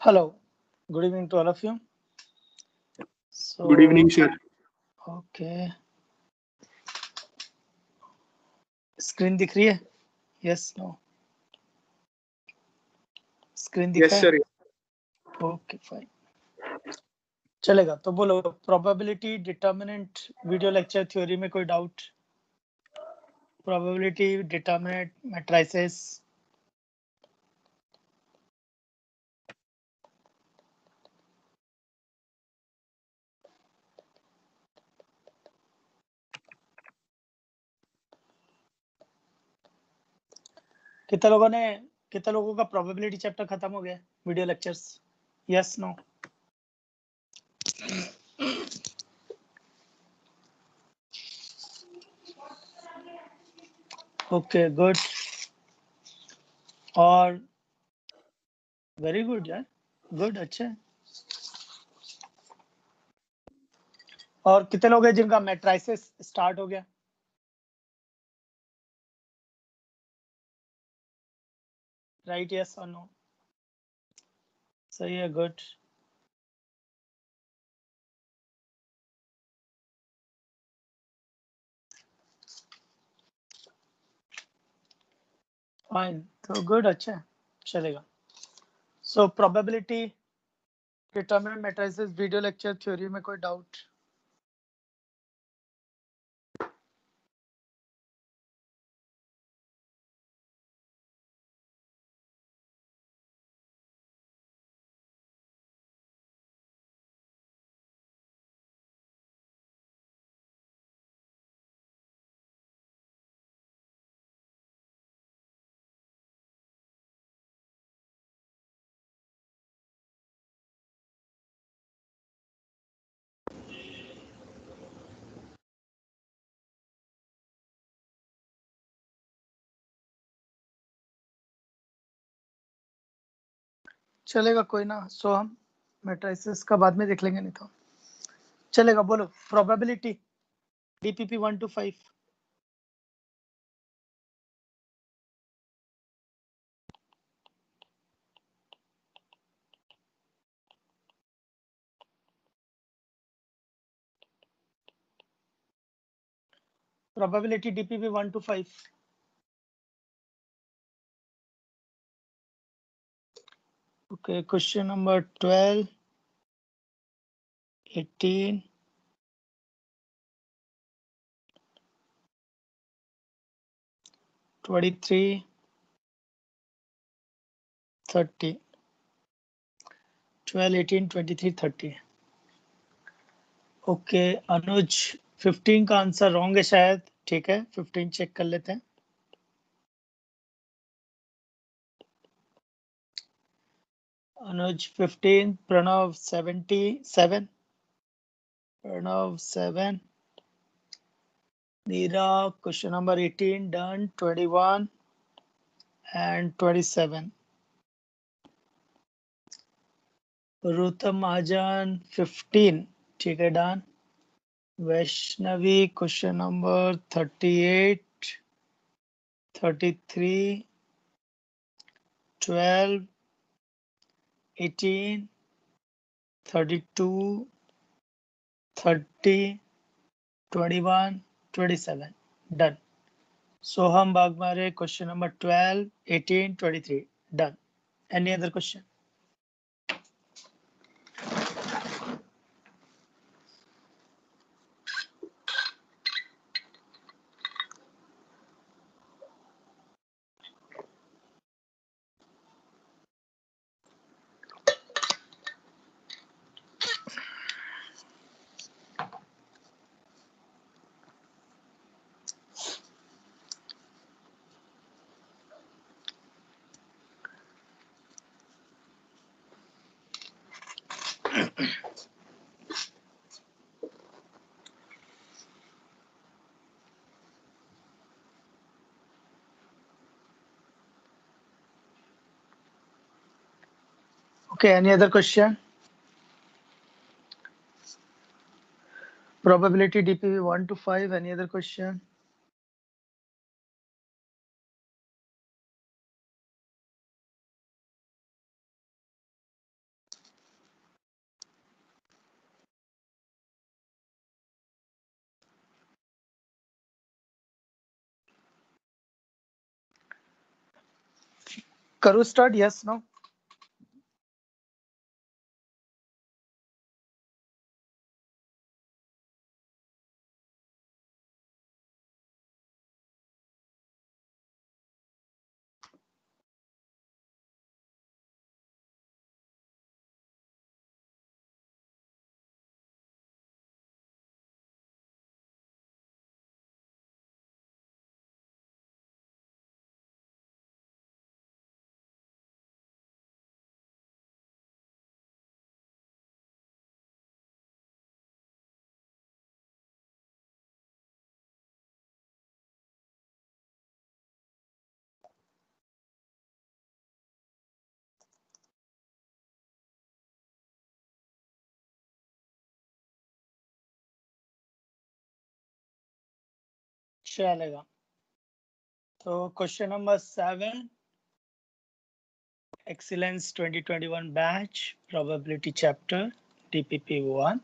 Hello, good evening to all of you. So, Good evening, sir. Okay, screen दिख रही है? Yes, no. Screen दिख Yes, रहा sir. है? Okay, fine. चलेगा तो बोलो probability determinant video lecture theory में कोई डाउट? प्रोबेबिलिटी डिटर्मिनेंट मैट्रिसेस कितने लोगों का प्रोबेबिलिटी चैप्टर खत्म हो गया video lectures? Yes no? Okay good और वेरी गुड यार, गुड, अच्छा है। और कितने लोग हैं जिनका मैट्रिसेस स्टार्ट हो गया? राइट, यस और नो? सही है, गुड। फाइन, तो गुड, अच्छा है, चलेगा। So probability determinant matrices video lecture theory में कोई डाउट? चलेगा, कोई ना। सो हम मैट्रिसेस का बाद में देख लेंगे, नहीं तो चलेगा। बोलो probability DPP 1 to 5। Probability DPP 1 to 5। Okay, question number 12, 18, 23, 30, 12, 18, 23, 30. Okay Anuj 15 का आंसर रॉन्ग है शायद, ठीक है 15 चेक कर लेते हैं। Anuj 15, Pranav 77, Pranav 7, Neera question number 18 done, 21 and 27. Rutam Mahajan 15, ठीक है done. Vaishnavi question number 38, 33, 12, 18, 32, 30, 21, 27 done. Soham Bagmare question number 12, 18, 23 done. Any other question? Okay, any other question? Probability DPP 1 to 5, any other question? Karu start, yes, no? चलेगा। तो question number 7, Excellence 2021 batch, probability chapter, DPP 1,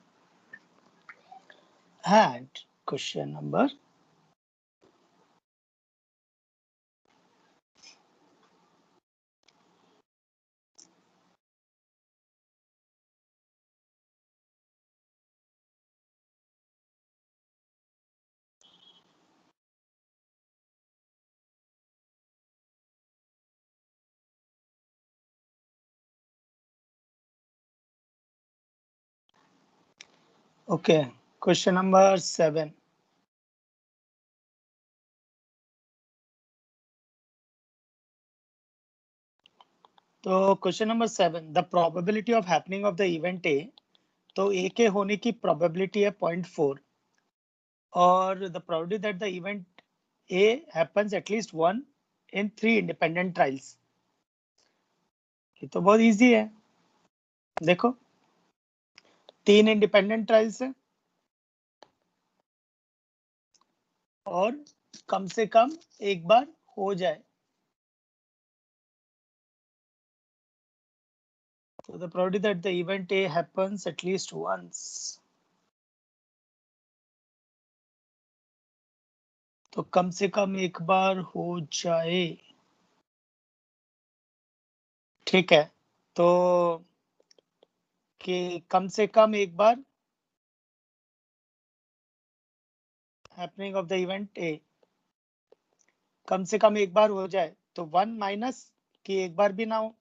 and question number okay, question number 7. तो question number 7, the probability of happening of the event A, तो ए के होने की probability है 0.4 और the probability that the event A happens at least 1 in 3 independent trials. ये तो बहुत इजी है, देखो 3 इंडिपेंडेंट ट्रायल्स है और कम से कम एक बार हो जाए। So the probability that the event A happens at least once. तो कम से कम एक बार हो जाए, ठीक है। तो कि कम से कम एक बार happening of the event A, कम से कम एक बार हो जाए, तो 1 माइनस कि एक बार भी ना हो,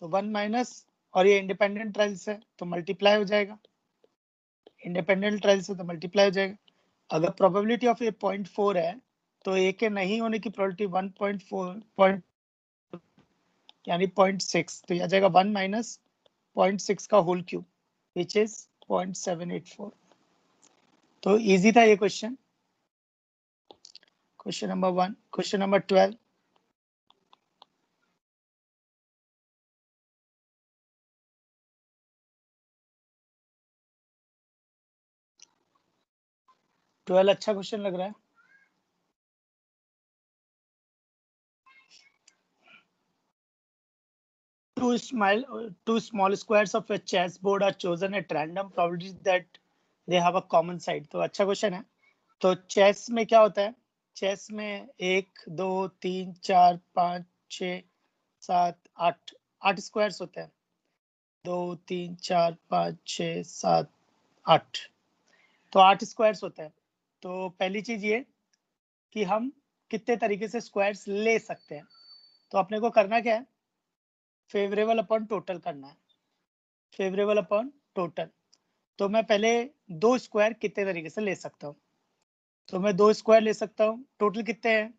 तो 1 माइनस, और ये इंडिपेंडेंट ट्रायल्स है तो मल्टीप्लाई हो जाएगा, इंडिपेंडेंट ट्रायल्स है तो मल्टीप्लाई हो जाएगा। अगर प्रोबेबिलिटी ऑफ ए 0.4 है तो ए के नहीं होने की प्रोबेबिलिटी 1.4 यानी 0.6, तो यह आ जाएगा 1 माइनस 0.6 का होल क्यूब विच इज 0.784। तो इजी था ये question, question number 1। Question number 12, अच्छा क्वेश्चन लग रहा है। Two small squares of a chessboard are chosen at random probabilities that they have a common side। तो अच्छा क्वेश्चन है। तो चेस में क्या होता है, चेस में 1 2 3 4 5 6 7 8 8 स्क्वायर्स होते हैं, 2 3 4 5 6 7 8, तो 8 स्क्वायर्स होते हैं। तो पहली चीज ये कि हम कितने तरीके से स्क्वायर्स ले सकते हैं, तो अपने को करना क्या है, फेवरेबल अपॉन टोटल करना है, फेवरेबल अपॉन टोटल। तो मैं पहले 2 स्क्वायर कितने तरीके से ले सकता हूँ, तो मैं 2 स्क्वायर ले सकता हूँ, टोटल कितने हैं,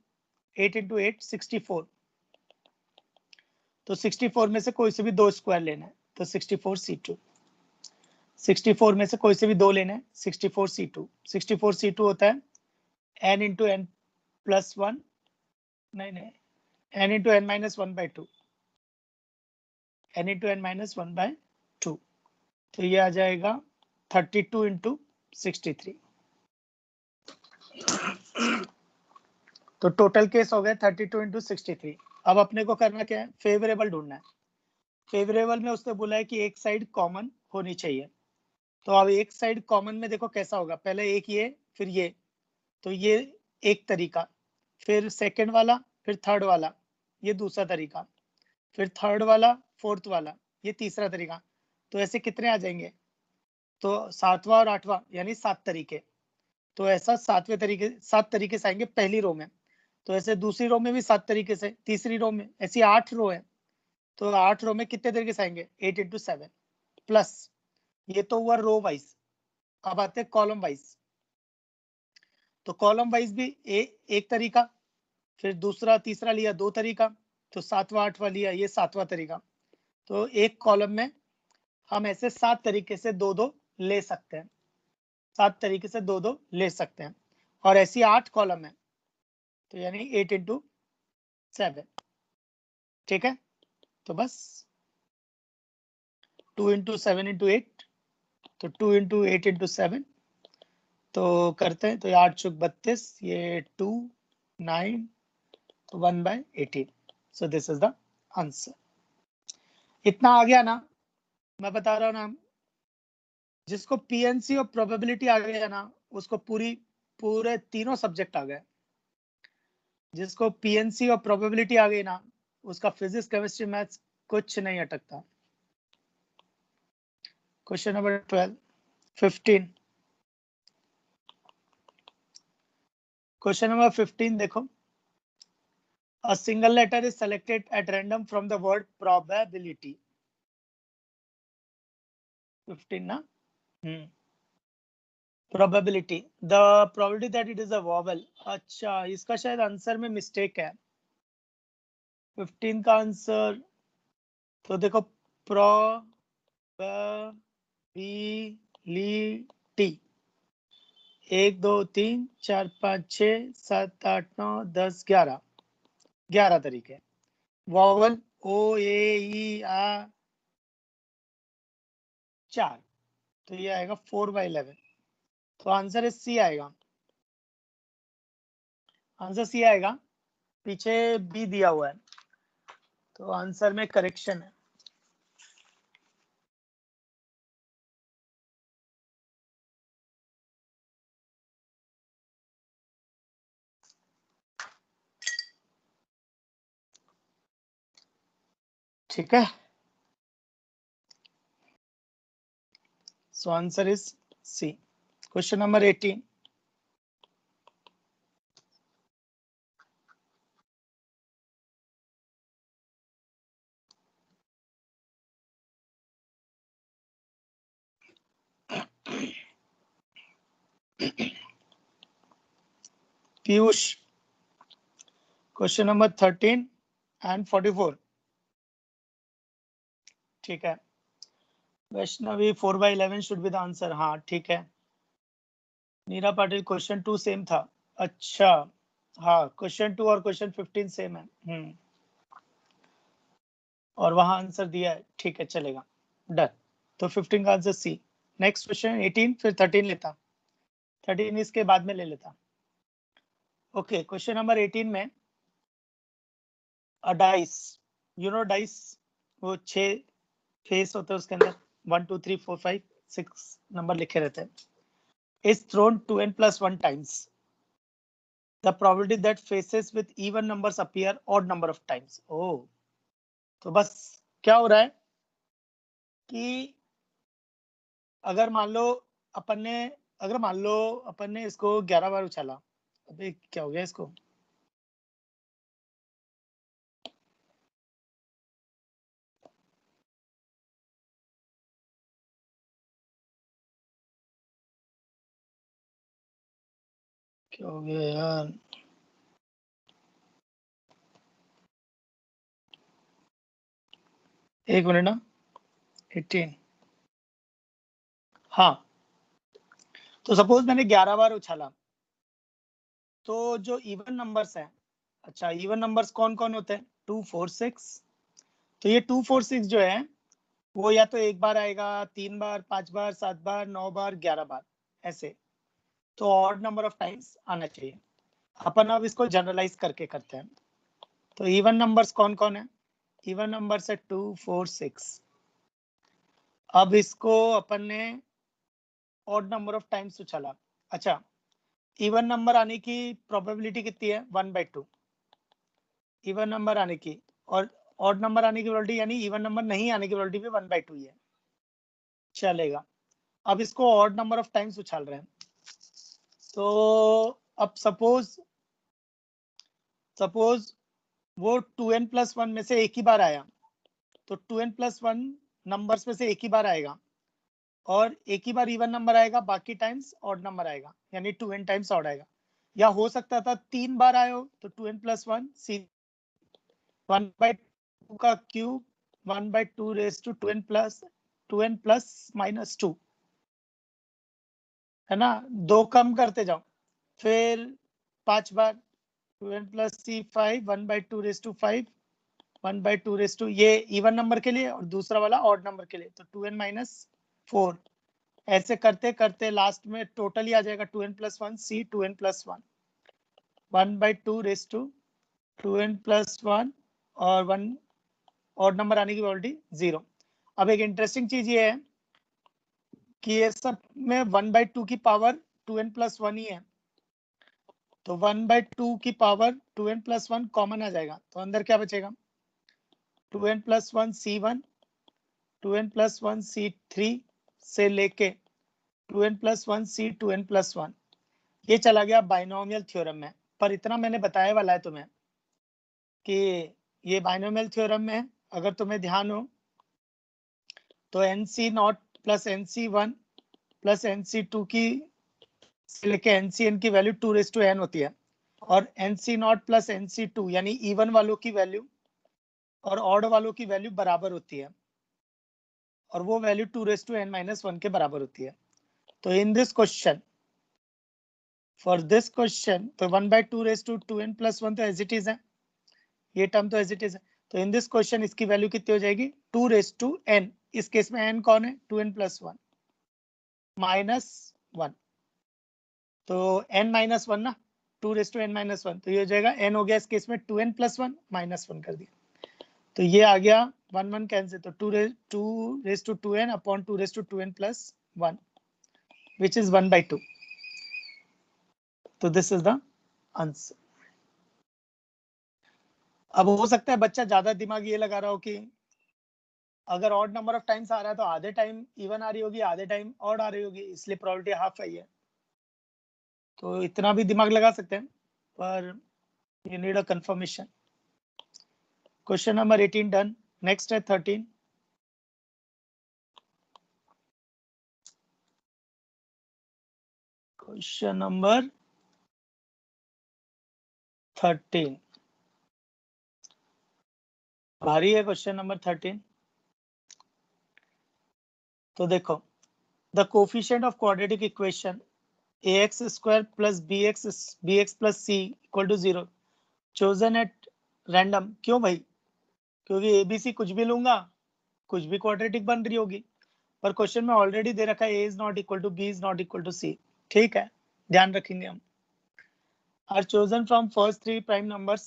8 इंटू 8 64, तो 64 में से कोई से भी 2 स्क्वायर लेना है, तो 64C2, 64 में से कोई से भी 2 लेना है, 64C2, 64C2 होता है n इंटू n प्लस 1, नहीं n into n minus 1/2, n into n minus 1/2, तो ये आ जाएगा 32 इंटू 63। तो टोटल केस हो गए 32 इंटू 63। अब अपने को करना क्या है, फेवरेबल ढूंढना है। फेवरेबल में उसने बोला है कि एक साइड कॉमन होनी चाहिए, तो अब एक साइड कॉमन में देखो कैसा होगा, पहले एक ये फिर ये, तो ये एक तरीका, फिर सेकंड वाला, फिर थर्ड वाला, ये दूसरा तरीका, फिर थर्ड वाला, फोर्थ वाला, ये तीसरा तरीका। तो ऐसे कितने आ जाएंगे, तो 7वां और 8वां यानी 7 तरीके। तो ऐसा 7 तरीके से आएंगे पहली रो में, तो ऐसे दूसरी रो में भी 7 तरीके से, तीसरी रो में, ऐसी 8 रो है, तो 8 रो में कितने तरीके से आएंगे, 8 इंटू 7 प्लस, ये तो हुआ रो वाइज। अब आते हैं कॉलम वाइज, तो कॉलम वाइज भी एक तरीका, फिर दूसरा तीसरा लिया 2 तरीका, तो 7वां 8वां लिया ये 7वां तरीका। तो एक कॉलम में हम ऐसे 7 तरीके से 2-2 ले सकते हैं, 7 तरीके से 2-2 ले सकते हैं, और ऐसी 8 कॉलम है, तो यानी 8 इंटू 7, ठीक है। तो बस 2 इंटू 7 इंटू 8, तो 2 इंटू 8 इंटू 7, तो करते हैं, तो ये 8 चौक 32, ये 2 9 1/18। So this is the answer. इतना आ गया ना, मैं बता रहा हूँ ना, जिसको पीएनसी और प्रोबेबिलिटी आ गया ना, उसको पूरे तीनों सब्जेक्ट आ गए। जिसको पीएनसी और प्रोबेबिलिटी आ गई ना, उसका फिजिक्स केमिस्ट्री मैथ्स कुछ नहीं अटकता। Question number 15। क्वेश्चन नंबर 15 देखो, a single letter is selected at random from the word probability। 15 ना, probability, the probability that it is a vowel। अच्छा, इसका शायद आंसर में मिस्टेक है, 15 का आंसर, तो देखो probability 1 2 3 4 5 6 7 8 9 10 11 तरीके, वॉवल ओ ए ई आ 4, तो ये आएगा 4/11, तो आंसर इस सी आएगा, आंसर सी आएगा, पीछे बी दिया हुआ है, तो आंसर में करेक्शन है। ठीक है, so answer is C. Question number 18। Piyush, question number 13 and 44. ठीक है। Vaishnavi 4/11 should be the answer. हाँ ठीक है। नीरा पाटिल क्वेश्चन 2 सेम था। अच्छा हाँ, क्वेश्चन 2 और क्वेश्चन 15 सेम है। और वहां आंसर दिया है। ठीक है चलेगा, डन। तो 15 का आंसर सी। नेक्स्ट क्वेश्चन 18, फिर 13 लेता। 13 इसके बाद में ले लेता। ओके, क्वेश्चन नंबर 18 में अ डाइस, यू नो डाइस, वो 6 फेस होते हैं उसके अंदर, 1 2 3 4 5 6 नंबर लिखे रहते हैं। Is throne 2n + 1 times. The probability that faces with even numbers appear odd number of times. Oh, तो बस क्या हो रहा है कि अगर मान लो अपन ने इसको 11 बार उछाला। अबे क्या हो गया इसको? क्या हो गया यार? एक मिनट ना। 18, हाँ। तो सपोज मैंने 11 बार उछाला, तो जो इवन नंबर्स हैं, अच्छा इवन नंबर्स कौन कौन होते हैं? 2 4 6। तो ये 2 4 6 जो है वो या तो एक बार आएगा, 3 बार, 5 बार, 7 बार, 9 बार, 11 बार, ऐसे। तो ऑड नंबर ऑफ टाइम्स आना चाहिए। अपन अब इसको जनरलाइज करके करते हैं। तो इवन नंबर्स कौन कौन है? इवन नंबर्स है 2 4 6। अब इसको अपन ने ऑड नंबर ऑफ टाइम्स उछाला। अच्छा, इवन नंबर आने की प्रोबेबिलिटी कितनी है? 1/2 इवन नंबर आने की। और ऑड नंबर आने की प्रोबेबिलिटी यानी इवन नंबर नहीं आने की प्रोबेबिलिटी भी 1/2 ही है। चलेगा। अब इसको ऑड नंबर ऑफ टाइम्स उछाल रहे हैं। तो अब सपोज वो 2n + 1 में से एक ही बार आया, तो 2n + 1 नंबर्स में से एक ही बार आएगा, और एक ही बार इवन नंबर आएगा, बाकी टाइम्स ऑड नंबर आएगा, यानी 2n टाइम्स ऑड आएगा। या हो सकता था 3 बार आए हो तो 2n + 1 सी 1/2 का क्यूब 1/2 रेज टू 2n + -2, है ना? 2 कम करते जाओ। फिर 5 बार 2n + c5 1/2 raise to 5 1/2 raise to, ये इवन नंबर के लिए, और दूसरा वाला ऑड नंबर के लिए, तो 2n - 4। ऐसे करते करते लास्ट में टोटल ही आ जाएगा 2n + 1 c 2n + 1 1/2 raise to 2n + 1 और 1 ऑड नंबर आने की प्रोबेबिलिटी 0। अब एक इंटरेस्टिंग चीज ये है कि ये सब में 1/2 की पावर 2n + 1 ही है, तो 1/2 की पावर 2n + 1 कॉमन आ जाएगा, तो अंदर क्या बचेगा? 2n + 1 c1 2n + 1 c3 से लेके 2n + 1 c 2n + 1, ये चला गया बाइनोमियल थ्योरम में। पर इतना मैंने बताया वाला है तुम्हें कि ये बाइनोमियल थ्योरम में अगर तुम्हें ध्यान हो तो NC0 + NC1 + NC2 की से लेके NCN की वैल्यू 2n होती है, और NC0 + NC2 यानी इवन वालों की वैल्यू और ऑड वालों की वैल्यू बराबर होती है, और वो वैल्यू 2n - 1 के बराबर होती है। तो in this question, for this question, तो 1/2 रेज टू 2n + 1 तो एज इट इज है, ये टर्म तो एज इट इज है। तो इन दिस क्वेश्चन इसकी वैल्यू कितनी हो जाएगी? 2n। इस केस में n कौन है? 2n + 1 -1, तो n - 1 ना, 2n - 1, तो ये हो जाएगा n हो गया इस केस में 2n + 1 -1 कर दिया, तो ये आ गया 1 1 कैंसिल, तो 2n upon 2n + 1 which is 1/2. तो दिस इज द आंसर। अब हो सकता है बच्चा ज्यादा दिमाग ये लगा रहा हो कि अगर ऑड नंबर ऑफ टाइम्स आ रहा है तो आधे टाइम इवन आ रही होगी, आधे टाइम ऑड आ रही होगी, इसलिए प्रोबेबिलिटी हाफ आई है। तो इतना भी दिमाग लगा सकते हैं, पर you need a confirmation. Question number 18 done. Next है 13। क्वेश्चन नंबर 13 भारी है। क्वेश्चन नंबर 13 तो देखो, the coefficient of quadratic equation ax square plus bx plus c equal to 0 chosen at random। क्यों भाई? क्योंकि abc कुछ भी लूंगा कुछ भी क्वाड्रेटिक बन रही होगी, पर क्वेश्चन में ऑलरेडी दे रखा है a is not equal to b is not equal to c। ठीक है, ध्यान रखेंगे हम। are chosen from first three prime numbers,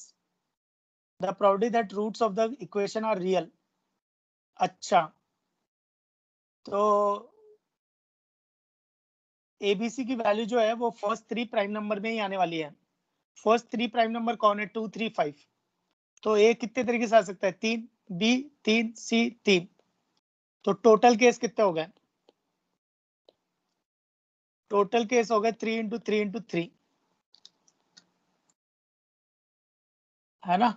the probability that roots of the equation are real। अच्छा, तो एबीसी की वैल्यू जो है वो फर्स्ट थ्री प्राइम नंबर में ही आने वाली है। फर्स्ट थ्री प्राइम नंबर कौन है? 2 3 5। तो ए कितने तरीके से आ सकता है? 3, बी 3, सी 3। तो टोटल केस कितने हो गए? टोटल केस हो गए 3 इंटू 3 इंटू 3, है ना?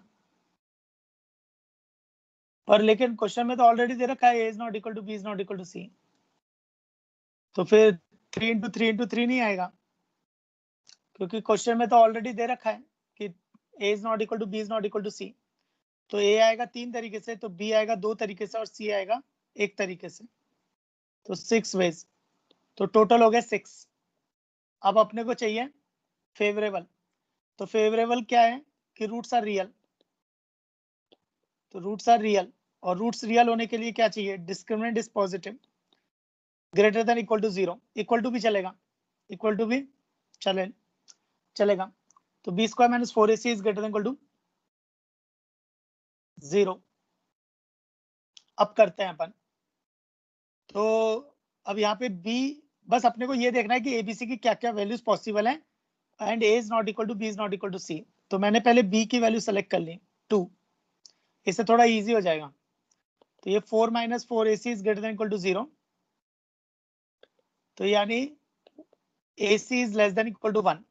पर लेकिन क्वेश्चन में तो ऑलरेडी दे रखा है A is not equal to B is not equal to C, तो फिर 3 इंटू 3 इंटू 3 नहीं आएगा, क्योंकि क्वेश्चन में तो ऑलरेडी दे रखा है कि A is not equal to B is not equal to C. तो ए आएगा 3 तरीके से, तो बी आएगा 2 तरीके से और सी आएगा 1 तरीके से, तो 6 वेज। तो टोटल हो गया 6। अब अपने को चाहिए फेवरेबल। तो फेवरेबल क्या है कि रूट्स आर रियल। तो रूट्स आर रियल, और रूट्स रियल होने के लिए क्या चाहिए? Discriminant is positive greater than equal to 0। Equal to भी चलेगा, इक्वल टू भी चलेगा। तो B square minus 4ac is greater than equal to 0। अब करते हैं अपन। तो अब यहाँ पे बी, बस अपने को ये देखना है कि एबीसी की क्या क्या वैल्यूज पॉसिबल है and A is not equal to B is not equal to C. तो मैंने पहले बी की वैल्यू सेलेक्ट कर ली 2, इससे थोड़ा इजी हो जाएगा। तो ये 4 minus 4ac is greater than equal to 0, तो यानी ac is less than equal to 1।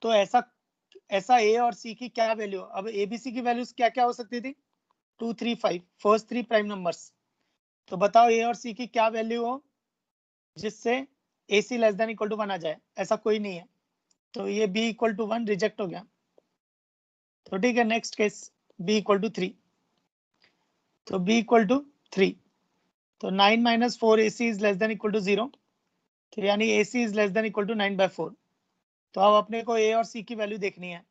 तो ऐसा ए और सी की क्या वैल्यू? अब एबीसी की वैल्यूज क्या क्या हो सकती थी? 2 3 5, फर्स्ट थ्री प्राइम नंबर्स। तो बताओ ए और सी की क्या वैल्यू हो जिससे ए सी लेस देन इक्वल टू 1 आ जाए? ऐसा कोई नहीं है, तो ये बी इक्वल टू 1 रिजेक्ट हो गया। तो ठीक है, next case B equal to 3। तो बी इक्वल टू 3, तो 9 minus 4ac is less than equal to 0, तो यानी ac is less than equal to 9/4। तो अब अपने को a और c की वैल्यू देखनी है।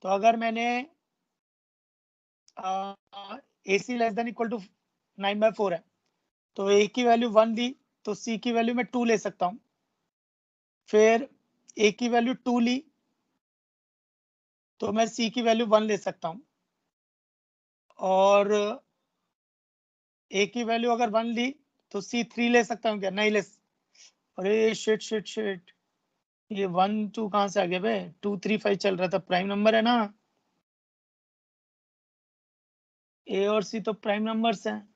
तो अगर मैंने ac less than equal to 9/4 है, तो a की वैल्यू 1 ली, तो c की वैल्यू मैं 2 ले सकता हूँ। फिर a की वैल्यू 2 ली, तो मैं c की वैल्यू 1 ले सकता हूँ। और a की वैल्यू अगर 1 ली तो c 3 ले सकता हूँ क्या? नहीं ले। अरे शिट शिट शिट, ये 1 2 कहाँ से आ गया बे? 2 3 5 चल रहा था, प्राइम नंबर है ना? ए और सी तो प्राइम नंबर्स हैं।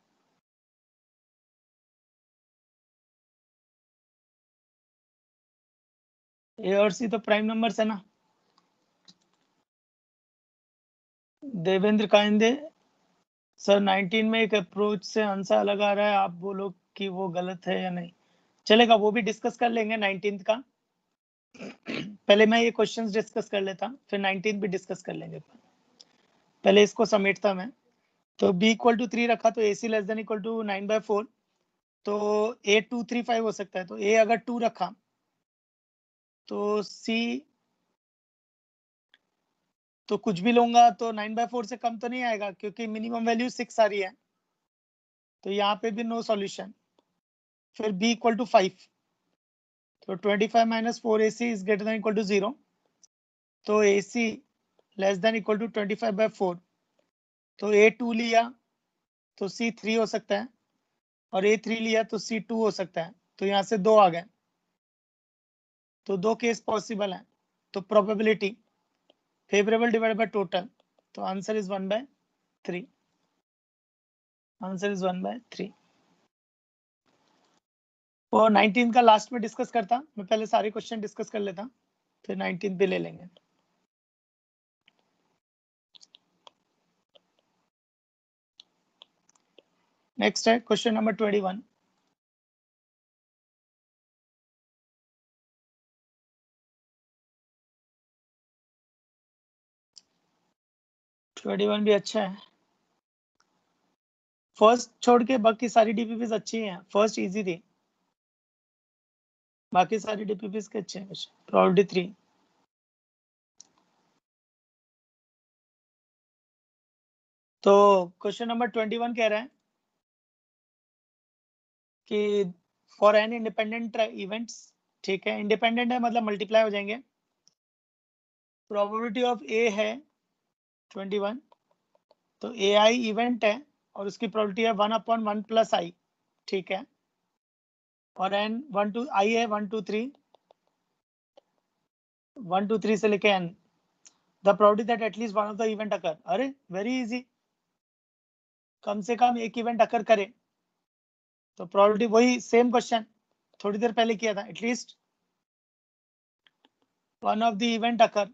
ए और सी तो प्राइम नंबर्स है ना? देवेंद्र काइंदे सर 19 में एक अप्रोच से आंसर अलग आ रहा है, आप बोलो कि वो गलत है या नहीं। चलेगा, वो भी डिस्कस कर लेंगे 19 का। पहले मैं ये क्वेश्चंस डिस्कस कर लेता, फिर 19 भी डिस्कस कर लेंगे। पहले इसको समेटता मैं। तो b इक्वल टू 3 रखा, तो ac less than equal to 9/4, तो a 2 3 5 हो सकता है। तो a अगर 2 रखा तो c, तो कुछ भी लूंगा तो 9/4 से कम तो नहीं आएगा, क्योंकि मिनिमम वैल्यू 6 आ रही है। तो यहाँ पे भी नो सॉल्यूशन। फिर b इक्वल टू 5, तो 25 minus 4ac is greater than equal to 0, तो ac less than equal to 25/4। तो a 2 लिया तो c 3 हो सकता है, और a 3 लिया तो c 2 हो सकता है। तो यहाँ से 2 आ गए, तो 2 केस पॉसिबल है। तो probability favourable divided by total, तो आंसर इज 1/3। Answer is 1/3। और 19 का लास्ट में डिस्कस करता, मैं पहले सारे क्वेश्चन डिस्कस कर लेता, फिर 19 पे ले लेंगे। नेक्स्ट है क्वेश्चन नंबर 21। 21 भी अच्छा है। फर्स्ट छोड़ के बाकी सारी डीपीपीज अच्छी हैं। फर्स्ट इजी थी, बाकी सारी डीपीपीज के अच्छे हैं। प्रोबेबिलिटी 3। तो क्वेश्चन नंबर 21 कह रहा है कि फॉर एन इंडिपेंडेंट इवेंट्स, ठीक है, इंडिपेंडेंट है मतलब मल्टीप्लाई हो जाएंगे। प्रोबेबिलिटी ऑफ ए है 21, तो ए आई इवेंट है और उसकी प्रोबेबिलिटी है 1/1 प्लस आई, ठीक है। और एन 1 2 आई है 1 2 3, 1 2 3 से लेके N. The probability that at least one of the event occur, अरे वेरी इजी, कम से कम एक इवेंट अकर करे। तो प्रोबेबिलिटी वही सेम क्वेश्चन थोड़ी देर पहले किया था, at least one of the event अकर।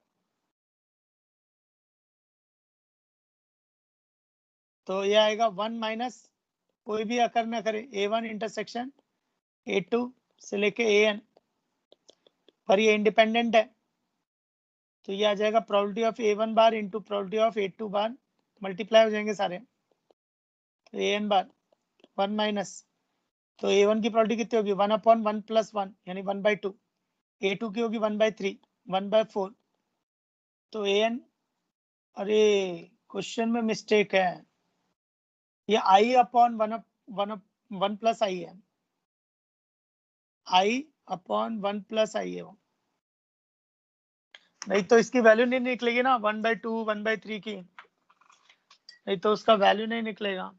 तो ये आएगा 1 माइनस कोई भी अकर ना करे, A1 इंटरसेक्शन A2 से लेके AN, पर ये इंडिपेंडेंट है तो ये आ जाएगा probability of A1 bar into probability of A2 bar, multiply हो जाएंगे सारे। तो AN बार 1 माइनस, तो A1 की प्रोबेबिलिटी कितनी होगी 1/1 प्लस 1 यानी 1/2। A2 की होगी 1/3, 1/4। तो AN, अरे क्वेश्चन में मिस्टेक है, ये I अपॉन 1 प्लस आई है, I अपॉन 1 प्लस आई है वो, नहीं तो इसकी वैल्यू नहीं निकलेगी ना 1/2 1/3 की, नहीं तो उसका वैल्यू नहीं निकलेगा।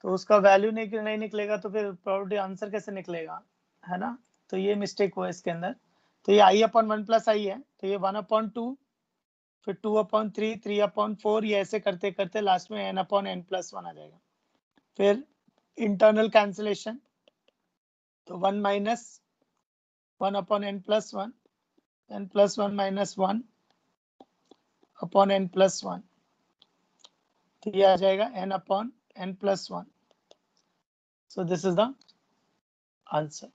तो उसका वैल्यू नहीं निकलेगा तो फिर प्रोबेबिलिटी आंसर कैसे निकलेगा, है ना। तो ये मिस्टेक हुआ इसके अंदर। तो ये I/1 प्लस आई है, तो ये 1/2, फिर 2/3, 3/4, ये ऐसे करते करते लास्ट में n/n+1 आ जाएगा। फिर इंटरनल कैंसिलेशन, तो 1 minus 1/n+1, n+1 minus 1/n+1, तो ये आ जाएगा n/n+1। So this is the answer.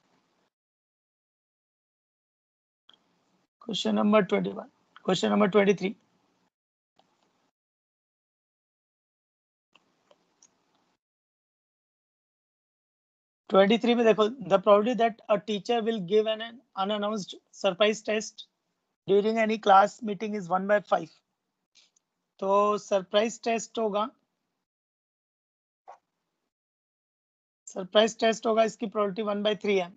Question number 21. Question number 23. में देखो, the probability that a teacher will give an unannounced surprise test during any class meeting is 1/5. तो surprise test होगा, इसकी probability 1/3 है,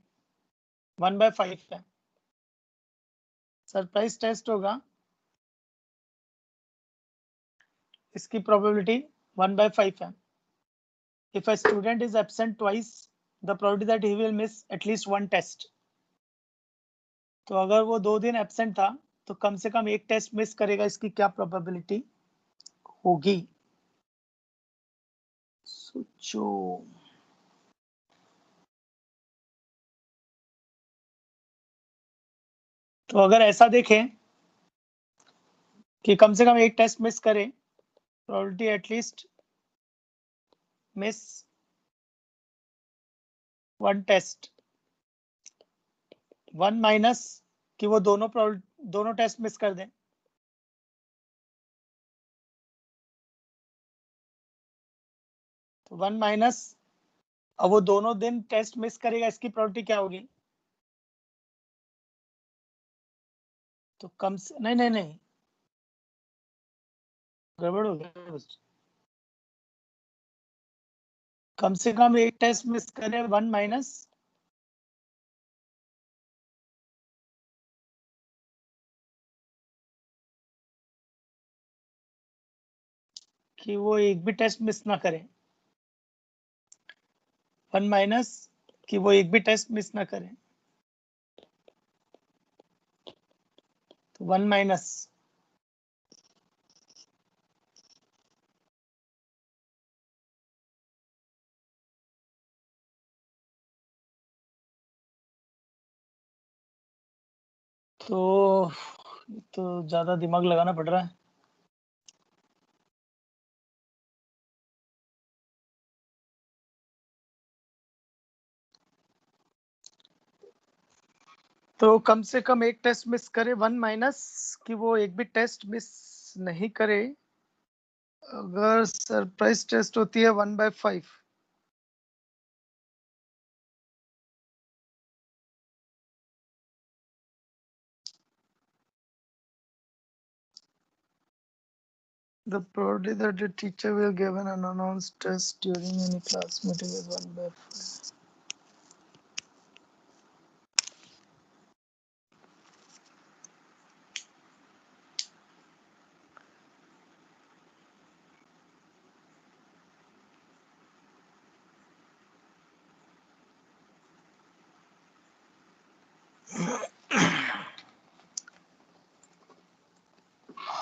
1/5 है। सरप्राइज टेस्ट होगा, इसकी probability 1/5 है। If a student is absent twice, the probability that he will miss at least one test. तो अगर वो 2 दिन एब्सेंट था तो कम से कम एक टेस्ट मिस करेगा, इसकी क्या प्रोबेबिलिटी होगी, सोचो। तो अगर ऐसा देखें कि कम से कम एक टेस्ट मिस करे, probability at least miss one test, 1 minus कि वो दोनों टेस्ट मिस कर दें, तो 1 माइनस, अब वो दोनों दिन टेस्ट मिस करेगा, इसकी प्रोबेबिलिटी क्या होगी। तो कम से नहीं गड़बड़ हो गया, कम से कम एक टेस्ट मिस करे 1 माइनस, कि वो एक भी टेस्ट मिस ना करे, 1 माइनस कि वो एक भी टेस्ट मिस ना करे, तो 1 माइनस, तो ज्यादा दिमाग लगाना पड़ रहा है। तो कम से कम एक टेस्ट मिस करे 1 माइनस कि वो एक भी टेस्ट मिस नहीं करे। अगर सरप्राइज टेस्ट होती है 1/5, the probability that the teacher will give an unannounced test during any class meeting is 1/5.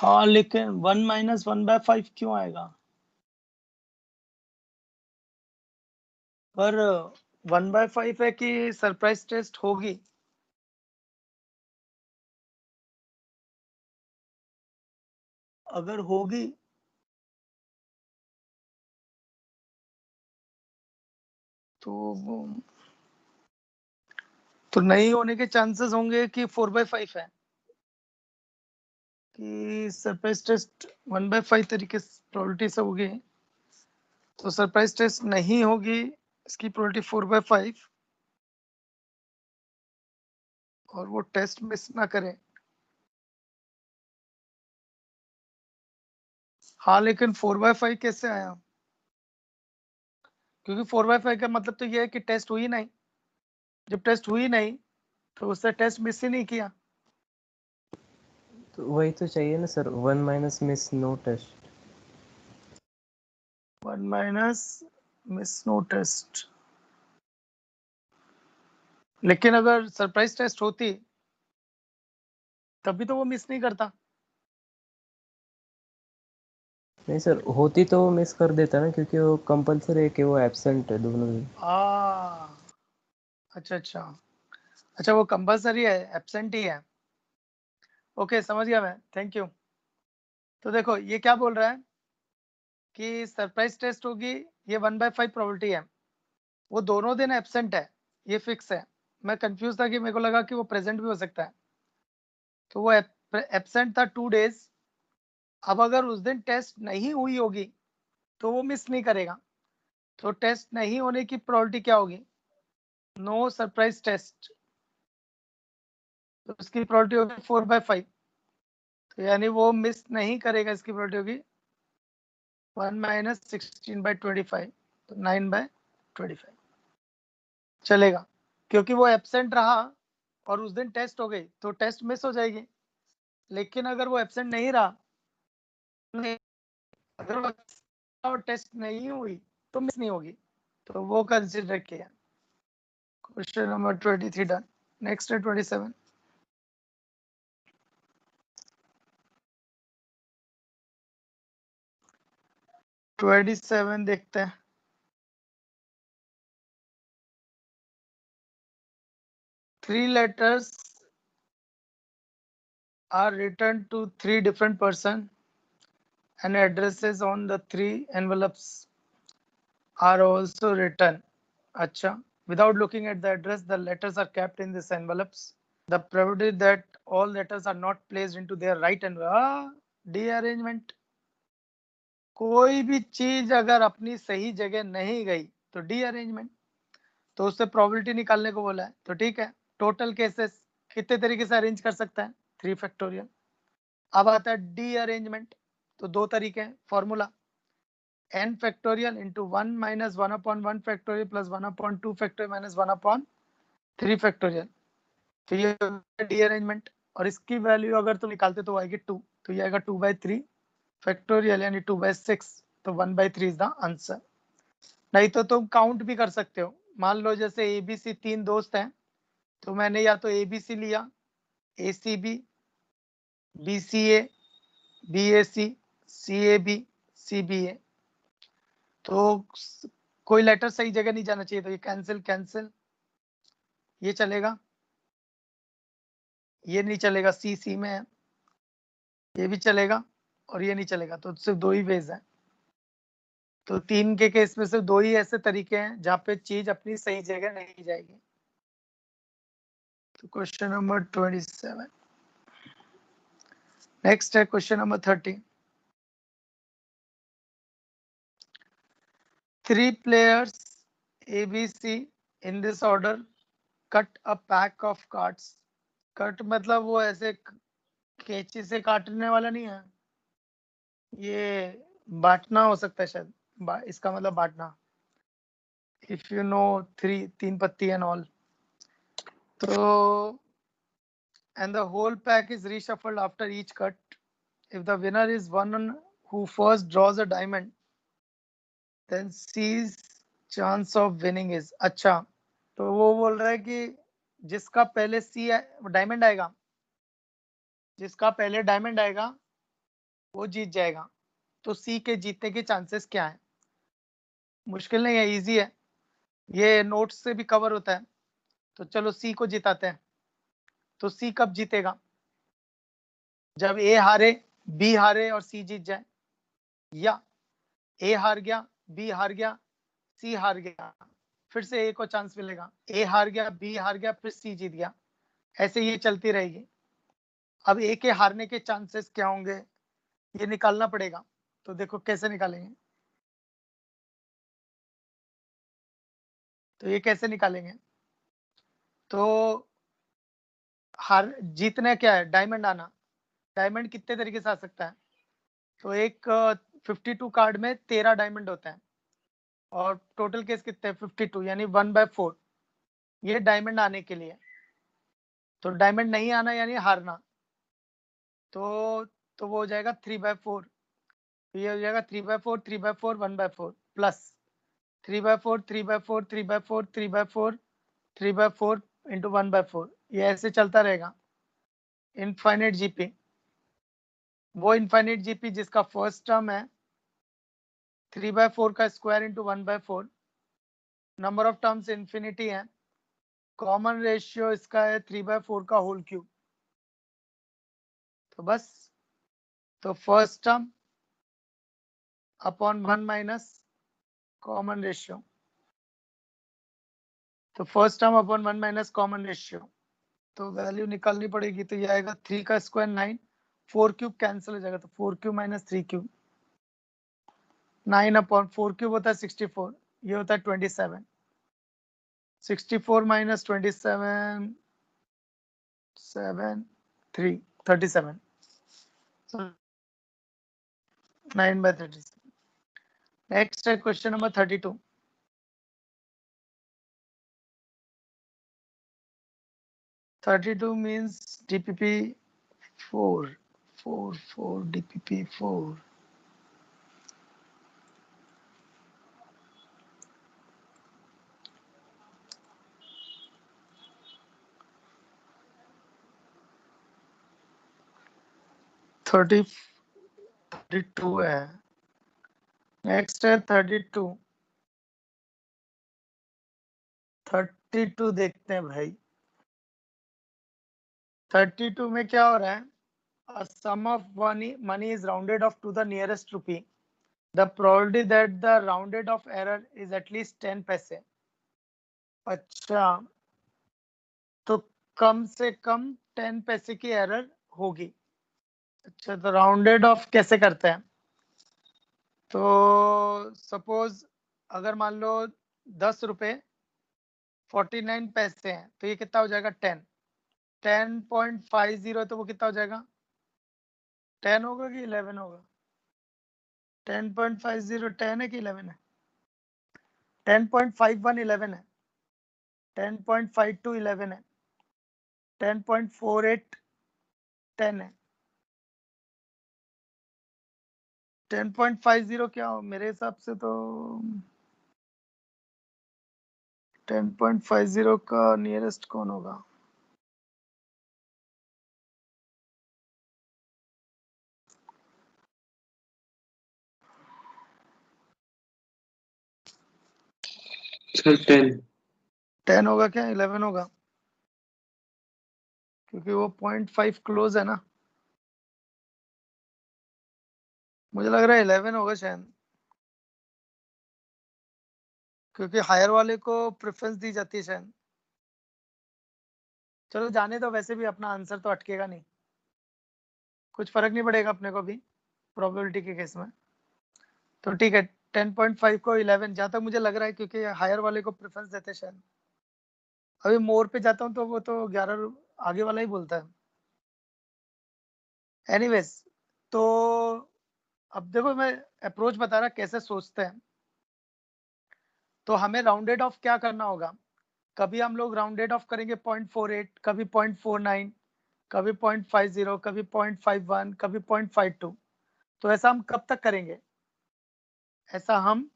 हाँ लेकिन 1 माइनस 1/5 क्यों आएगा? पर 1/5 है कि सरप्राइज टेस्ट होगी। अगर होगी तो नहीं होने के चांसेस होंगे कि 4/5 है कि सरप्राइज टेस्ट 1/5 तरीके से प्रोबेबिलिटी से होगी। तो सरप्राइज टेस्ट नहीं होगी, इसकी प्रोबेबिलिटी 4/5 और वो टेस्ट मिस ना करें। हाँ लेकिन 4/5 कैसे आया? क्योंकि 4/5 का मतलब तो ये है कि टेस्ट हुई नहीं। जब टेस्ट हुई नहीं तो उससे टेस्ट मिस ही नहीं किया। तो वही तो चाहिए ना sir, 1 minus miss no test. 1 minus miss no test. लेकिन अगर सरप्राइज टेस्ट होती तभी तो वो मिस नहीं करता। नहीं सर, होती तो वो मिस कर देता ना, क्योंकि वो कंपलसरी है कि वो एब्सेंट है दोनों दिन। अच्छा अच्छा अच्छा, वो कंपलसरी है, एब्सेंट ही है। ओके समझ गया मैं, थैंक यू। तो देखो ये क्या बोल रहा है कि सरप्राइज टेस्ट होगी, ये 1/5 प्रोबेबिलिटी है। वो दोनों दिन एब्सेंट है, ये फिक्स है। मैं कंफ्यूज था कि मेरे को लगा कि वो प्रेजेंट भी हो सकता है। तो वो एब्सेंट था 2 डेज। अब अगर उस दिन टेस्ट नहीं हुई होगी तो वो मिस नहीं करेगा। तो टेस्ट नहीं होने की प्रोबेबिलिटी क्या होगी? No surprise test. तो उसकी प्रोबेबिलिटी होगी 4/5। तो यानी वो मिस नहीं करेगा, इसकी प्रोबेबिलिटी होगी 1 माइनस 16/25, तो 9/25 चलेगा। क्योंकि वो एब्सेंट रहा और उस दिन टेस्ट हो गई तो टेस्ट मिस हो जाएगी। लेकिन अगर वो एब्सेंट नहीं रहा, नहीं, अगर वो टेस्ट नहीं हुई तो मिस नहीं होगी, तो वो कंसिडर किया। Question number 23 done. नेक्स्ट है 27। 27 देखते हैं। Three letters are written to 3 different person and addresses on the 3 envelopes are also written. Acha. Without looking at the address, the letters are kept in these envelopes. The probability that all letters are not placed into their right envelope. Dearrangement. कोई भी चीज अगर अपनी सही जगह नहीं गई तो डीअरेंजमेंट। तो उससे प्रोबेबिलिटी निकालने को बोला है, तो ठीक है। टोटल केसेस कितने तरीके से अरेंज कर सकता है? 3 फैक्टोरियल। अब आता है डीअरेंजमेंट। तो 2 तरीके हैं। Formula n factorial into 1 minus 1/1 factorial plus 1/2 factorial minus 1/3 factorial. तो ये डीअरेंजमेंट। और इसकी वैल्यू अगर तुम निकालते तो आएगी 2, तो ये आएगा 2/3 फैक्टोरियल यानी 2/6। तो 1/3 इज द आंसर। नहीं तो तुम काउंट भी कर सकते हो। मान लो जैसे ABC 3 दोस्त हैं, तो मैंने या तो ABC लिया, ACB, BCA, BAC, CAB, CBA। तो कोई लेटर सही जगह नहीं जाना चाहिए, तो ये कैंसिल कैंसिल, ये चलेगा, ये नहीं चलेगा, C में है, ये भी चलेगा और ये नहीं चलेगा। तो सिर्फ 2 ही वेज है। तो 3 के केस में सिर्फ 2 ही ऐसे तरीके हैं जहां पे चीज अपनी सही जगह नहीं जाएगी। तो क्वेश्चन नंबर 27। नेक्स्ट है question number 30। 3 players ABC in this order cut a pack of cards। Cut मतलब वो ऐसे कैंची से काटने वाला नहीं है, ये बांटना हो सकता है शायद, इसका मतलब बांटना। इफ यू नो 3 पत्ती एंड ऑल, तो and the whole pack is reshuffled after each cut. If the winner is one who first draws a diamond, then C's chance of winning is। अच्छा, तो वो बोल रहा है कि जिसका पहले सी डायमंड आएगा, जिसका पहले डायमंड आएगा वो जीत जाएगा। तो सी के जीतने के चांसेस क्या है? मुश्किल नहीं है, इजी है, ये नोट्स से भी कवर होता है। तो चलो सी को जिताते हैं। तो सी कब जीतेगा? जब ए हारे, बी हारे और सी जीत जाए, या ए हार गया, बी हार गया, सी हार गया, फिर से ए को चांस मिलेगा, ए हार गया, बी हार गया, फिर सी जीत गया, ऐसे ये चलती रहेगी। अब ए के हारने के चांसेस क्या होंगे ये निकालना पड़ेगा। तो देखो कैसे निकालेंगे, तो ये कैसे निकालेंगे? तो हार जीतना क्या है? डायमंड आना। डायमंड कितने तरीके से आ सकता है? तो एक 52 कार्ड में 13 डायमंड होता है और टोटल केस कितने हैं? 52, यानी 1/4 ये डायमंड आने के लिए। तो डायमंड नहीं आना यानी हारना। तो वो हो जाएगा 3/4। ये हो जाएगा 3/4, 3/4, 1/4 प्लस 3/4, 3/4, 3/4, 3/4, 3/4 इंटू 1/4। ये ऐसे चलता रहेगा इनफाइनाइट जीपी। वो इनफाइनाइट जीपी जिसका फर्स्ट टर्म है 3/4 का square into 1/4, number of terms infinity है, कॉमन रेशियो इसका है 3/4 का होल क्यूब। तो बस, तो first term upon 1 minus common ratio, तो first term upon 1 minus common ratio, तो वैल्यू निकालनी पड़ेगी। तो ये आएगा 3 का स्क्वायर 9, 4 क्यूब कैंसिल हो जाएगा, तो 4 cube minus 3 cube, 9 upon 4 cube होता है 64, ये होता है 27, 64 माइनस 27, 7, 3, 37, 9/37। नेक्स्ट है question number 32। 32 means DPP 4, 4 DPP 4। Thirty 32 है। नेक्स्ट है 32। 32 देखते हैं भाई। 32 में क्या हो रहा है? A sum of money is rounded off to the nearest rupee. The probability that the rounded off error is at least 10 पैसे। अच्छा, तो कम से कम 10 पैसे की एरर होगी। अच्छा, तो राउंडेड ऑफ कैसे करते हैं? तो सपोज अगर मान लो 10 रुपए 49 पैसे हैं, तो ये कितना हो जाएगा? 10, 10.50, तो वो कितना हो जाएगा? 10 होगा कि 11 होगा? 10.50 10 है कि 11 है? 10.51 11 है, 10.52 11 है, 10.48 10 है, 10.50 क्या हो मेरे हिसाब से? तो 10.50 का नियरेस्ट कौन होगा? सर 10 होगा क्या? 11 होगा? क्योंकि वो 0.5 क्लोज है ना। मुझे लग रहा है 11 होगा शायद, क्योंकि हायर वाले को प्रेफरेंस दी जाती है शायद। चलो जाने दो, वैसे भी अपना आंसर तो अटकेगा नहीं, कुछ फर्क नहीं पड़ेगा अपने को भी प्रोबेबिलिटी के केस में। तो ठीक है, 10.5 को 11 जहाँ तक मुझे लग रहा है, क्योंकि हायर वाले को प्रेफरेंस देते हैं शायद। अभी मोर पे जाता हूँ तो वो तो 11 आगे वाला ही बोलता है। एनीवेज, तो अब देखो मैं अप्रोच बता रहा कैसे सोचते हैं। तो हमें राउंडेड ऑफ क्या करना होगा, कभी हम लोग राउंडेड ऑफ करेंगे 0.48, कभी 0.49, कभी 0.50, कभी 0.51, कभी 0.52। तो ऐसा हम कब तक करेंगे, ऐसा हम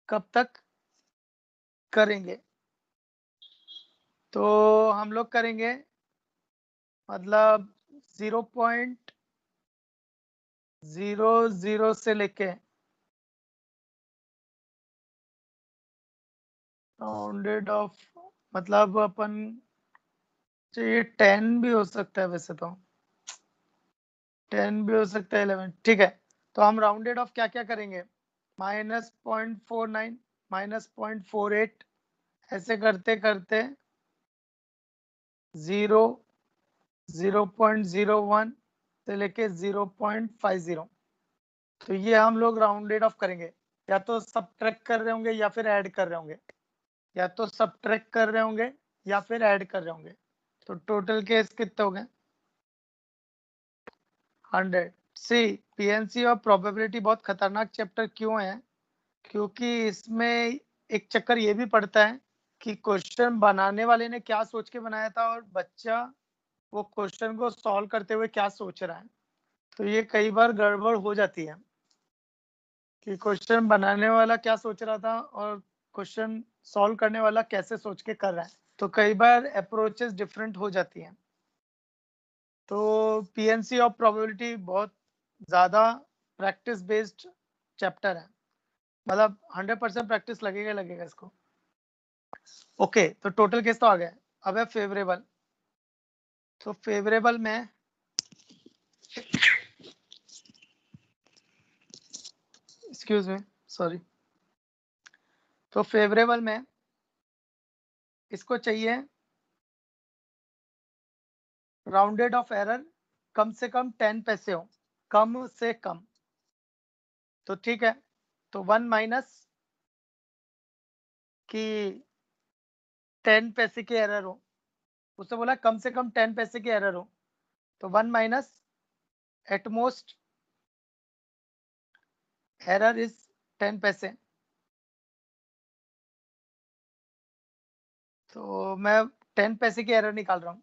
कब तक करेंगे? तो हम लोग करेंगे मतलब 0.00 से लेके राउंडेड ऑफ, मतलब अपन ये 10 भी हो सकता है, वैसे तो 10 भी हो सकता है, 11, ठीक है। तो हम राउंडेड ऑफ क्या क्या करेंगे, -0.49, -0.48, ऐसे करते करते 0, 0.01 से लेके 0.50। तो ये हम लोग राउंडेड ऑफ करेंगे, या तो सब्ट्रैक्ट कर रहे होंगे या फिर ऐड कर रहे होंगे, या तो सब्ट्रैक्ट कर रहे होंगे या फिर ऐड कर रहे होंगे। तो टोटल केस कितने हो गए, 100। सी पीएनसी और प्रोबेबिलिटी बहुत खतरनाक चैप्टर क्यों है, क्योंकि इसमें एक चक्कर ये भी पड़ता है कि क्वेश्चन बनाने वाले ने क्या सोच के बनाया था और बच्चा वो क्वेश्चन को सॉल्व करते हुए क्या सोच रहा है। तो ये कई बार गड़बड़ हो जाती है कि क्वेश्चन बनाने वाला क्या सोच रहा था और क्वेश्चन सॉल्व करने वाला कैसे सोच के कर रहा है, तो कई बार अप्रोचेस डिफरेंट हो जाती हैं। तो पीएनसी ऑफ प्रोबेबिलिटी बहुत ज़्यादा प्रैक्टिस बेस्ड चैप्टर है, मतलब 100% प्रैक्टिस लगेगा लगेगा इसको। ओके, तो टोटल केस तो आ गया, अब है फेवरेबल। तो फेवरेबल में एक्सक्यूज मी, सॉरी। तो फेवरेबल में इसको चाहिए राउंडेड ऑफ एरर कम से कम 10 पैसे हो, कम से कम। तो ठीक है, तो 1 माइनस कि 10 पैसे की एरर हो, उससे बोला कम से कम 10 पैसे की एरर हो, तो 1 माइनस एटमोस्ट एरर इज 10 पैसे। तो मैं 10 पैसे की एरर निकाल रहा हूँ।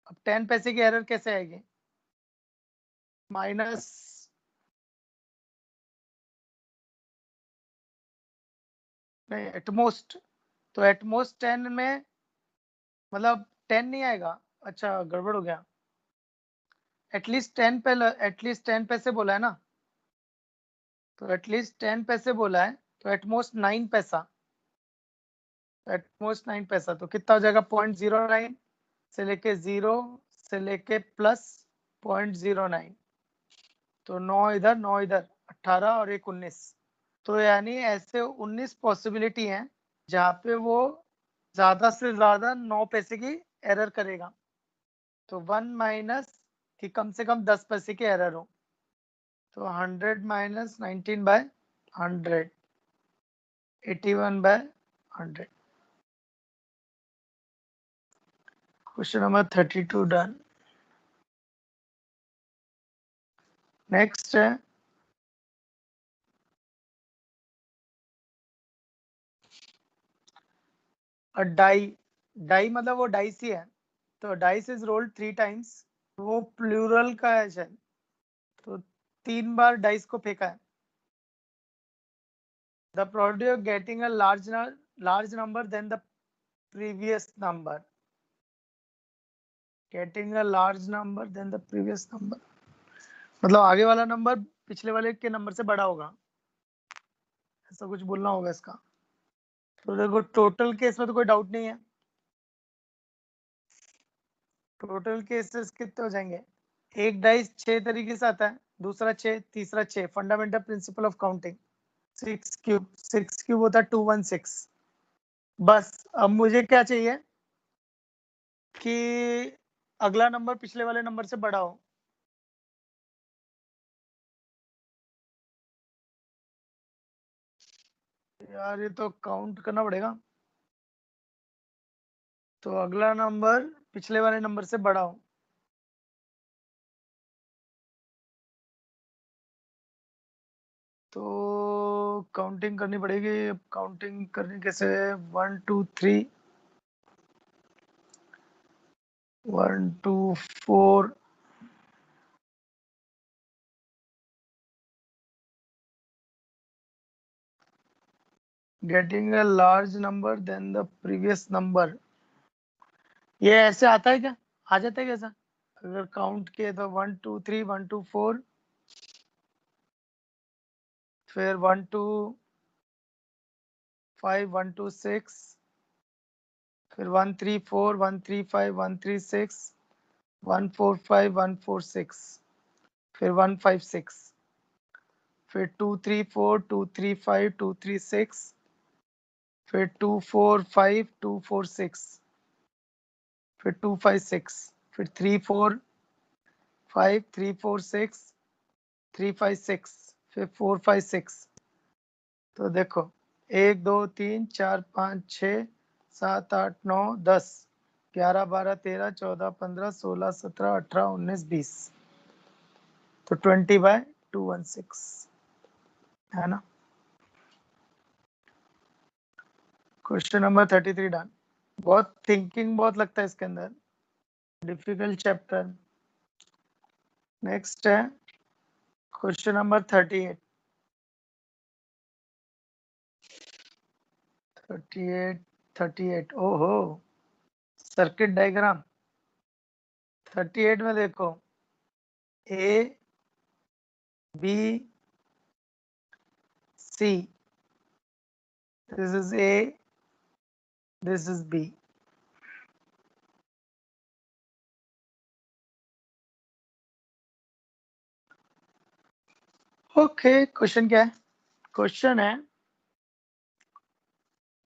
अब 10 पैसे की एरर कैसे आएगी, माइनस नहीं एटमोस्ट, तो एटमोस्ट 10 में मतलब 10 नहीं आएगा, अच्छा गड़बड़ हो गया। एटलीस्ट 10 पे, एटलीस्ट 10 पैसे बोला है ना, तो एटलीस्ट 10 पैसे बोला है, तो एटमोस्ट 9 पैसा, एटमोस्ट 9 पैसा। तो कितना हो जाएगा, 0.09 से लेके 0 से लेके प्लस 0.09। तो 9 इधर 9 इधर, 18 और 1 19। तो यानी ऐसे 19 पॉसिबिलिटी हैं जहाँ पे वो ज्यादा से ज्यादा 9 पैसे की एरर करेगा। तो 1 माइनस कि कम से कम 10 पैसे की एरर हो, तो 100 minus 19 by 100, 81 by 100। Question number 32 done. Next है डाई। डाई मतलब वो डाइस ही है, तो डाइस इज रोल्ड 3 टाइम्स, वो प्लूरल का है शायद, तो 3 बार डाइस को फेंका है। The probability of getting a large number than the previous number, getting a large number than the previous number, मतलब आगे वाला नंबर पिछले वाले के नंबर से बड़ा होगा, ऐसा कुछ बोलना होगा इसका। तो देखो टोटल केस में तो कोई डाउट नहीं है, टोटल केसेस कितने हो जाएंगे, एक डाइस 6 तरीके से आता है, दूसरा 6, तीसरा 6, fundamental principle of counting. 6 cube होता है 216। बस अब मुझे क्या चाहिए, कि अगला नंबर पिछले वाले नंबर से बड़ा हो। यार ये तो काउंट करना पड़ेगा। तो अगला नंबर पिछले वाले नंबर से बड़ा हो। तो काउंटिंग करनी पड़ेगी। अब काउंटिंग करनी कैसे? 1 2 3 1 2 4 getting a large number than the previous number। ये ऐसे आता है क्या? आ जाता है कैसा? अगर काउंट किए तो 1 2 3 1 2 4 फिर 1 2 5 1 2 6 फिर 1 3 4 1 3 5 1 3 6 1 4 5 1 4 6 फिर 1 5 6 फिर 2 3 4 2 3 5 2 3 6 फिर 2 4 5 2 4 6 फिर 2 5 6 फिर 3 4 5 3 4 6 3 5 6 फिर 4 5 6। तो देखो 1 2 3 4 5 6 7 8 9 10 11 12 13 14 15 16 17 18 19 20। तो 20/216 है ना। Question number 33 done. बहुत थिंकिंग बहुत लगता है इसके अंदर, डिफिकल्ट चैप्टर। नेक्स्ट है क्वेश्चन नंबर 38। 38 ओहो, सर्किट डायग्राम। 38 में देखो A B C, this is A, this is B. Okay, question क्या है? क्वेश्चन है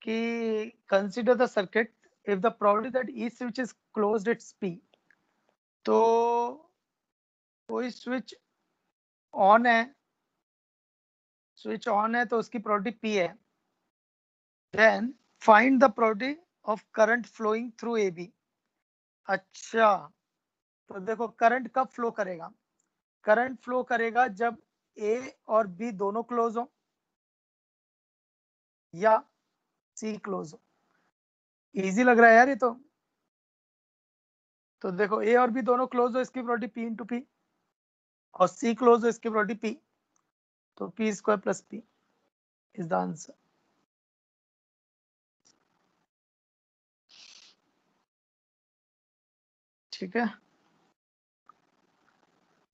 कि consider the circuit if the probability that each switch is closed it's P. तो कोई स्विच ऑन है, स्विच ऑन है तो उसकी प्रोबेबिलिटी पी है। Then find the probability of current flowing through A B. अच्छा, तो देखो करंट कब फ्लो करेगा? करंट फ्लो करेगा जब ए और बी दोनों क्लोज हो या सी क्लोज हो। इजी लग रहा है यार ये तो। तो देखो ए और बी दोनों क्लोज हो, इसकी प्रोबेबिलिटी पी इंटू पी, और सी क्लोज हो, इसकी प्रोबेबिलिटी पी। तो P square plus P is the answer. ठीक है,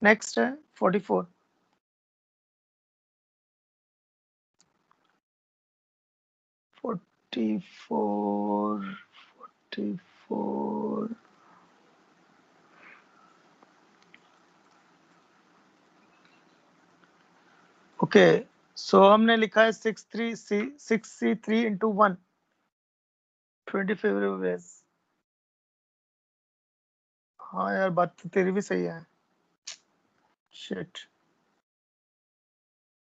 नेक्स्ट है 44। 44 44 ओके, सो हमने लिखा है 6C3 इंटू 1 20 फेवरेबल। हाँ यार, बात तो तेरी भी सही है। शिट।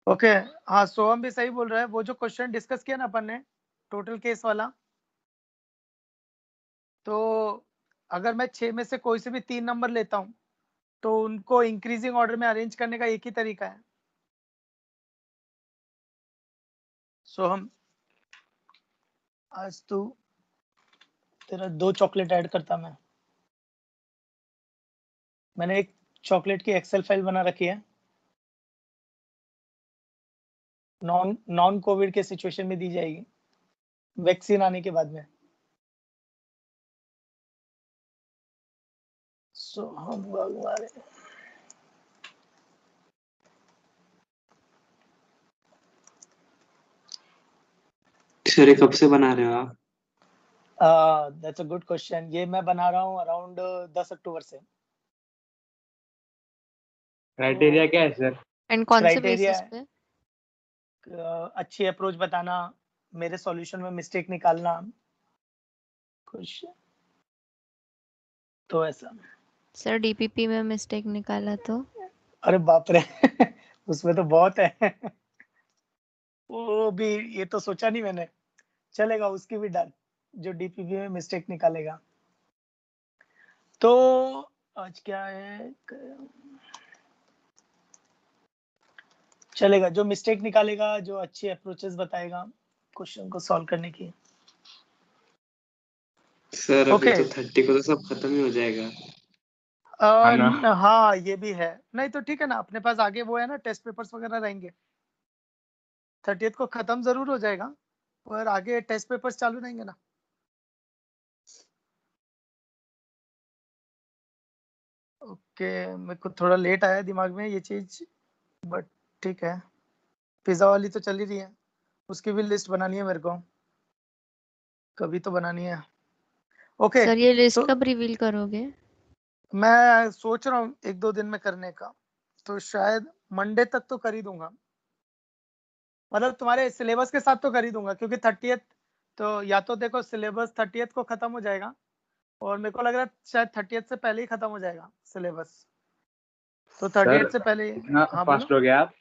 ओके, हाँ सोहम भी सही बोल रहा है। वो जो क्वेश्चन डिस्कस किया ना अपन ने, टोटल केस वाला, तो अगर मैं 6 में से कोई से भी 3 नंबर लेता हूँ तो उनको इंक्रीजिंग ऑर्डर में अरेंज करने का एक ही तरीका है। सोहम, आज तू तेरा 2 चॉकलेट ऐड करता मैं। मैंने एक चॉकलेट की एक्सेल फाइल बना रखी है, नॉन कोविड के सिचुएशन में दी जाएगी, वैक्सीन आने के बाद में। सोहम भगवान, सर ये कब से बना रहे हो आप? That's a good question. ये मैं बना रहा हूँ अराउंड 10 अक्टूबर से। क्राइटेरिया क्या है सर? एंड कौन से क्राइटेरिया बेसिस पे? अच्छी अप्रोच बताना, मेरे सॉल्यूशन में मिस्टेक निकालना, कुछ तो ऐसा। सर डीपीपी में मिस्टेक निकाला तो? अरे बाप रे उसमें तो बहुत है वो भी, ये तो सोचा नहीं मैंने। चलेगा, उसकी भी डन, जो डीपीपी में मिस्टेक निकालेगा। तो आज क्या है, चलेगा, जो मिस्टेक निकालेगा, जो अच्छी अप्रोचेस बताएगा क्वेश्चन को सॉल्व करने की। सर अभी ओके। तो 30 को तो सब खत्म ही हो जाएगा। हाँ ये भी है, नहीं तो ठीक है ना, अपने पास आगे वो है ना, टेस्ट पेपर्स वगैरह रहेंगे। 30th को खत्म जरूर हो जाएगा, पर आगे टेस्ट पेपर्स चालू रहेंगे ना। ओके, मेरे को थोड़ा लेट आया दिमाग में ये चीज, बट ठीक है। पिज्जा वाली तो चल ही रही है, उसकी भी लिस्ट बनानी है मेरे को, कभी तो बनानी है। ओके। सर ये लिस्ट तो कब रिवील करोगे? मैं सोच रहा हूँ 1-2 दिन में करने का, तो शायद मंडे तक तो कर ही दूंगा, मतलब तुम्हारे सिलेबस के साथ तो कर ही दूंगा, क्योंकि 30th तो, या तो देखो सिलेबस 30th को खत्म हो जाएगा, और मेरे को लग रहा है शायद 30th से पहले ही खत्म हो जाएगा सिलेबस, तो 30th से पहले। इतना हाँ बोलो। फास्ट हो गया आप?